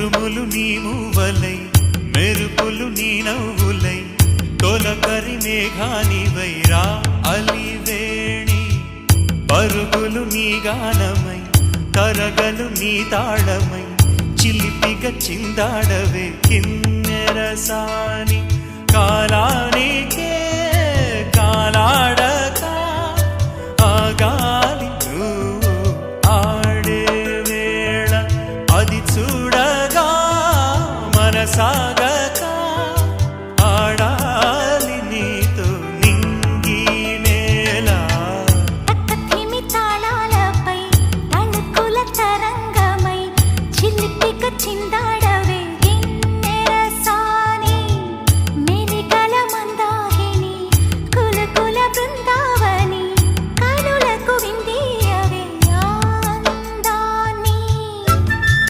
ఉరుములు నీ మూవలై మెరుపులు నీ నవ్వులై తొలకరి మేఘానివైరా అలివేణి పరుగులు నీ గానమై తరగలు నీ తాళమై చిలిపిగ చిందాడవే కిన్నెరసాని కాలానికే కాలాడక ఆగాలి నువ్వు ఆడే వేళ అది చూడగా మనసాగ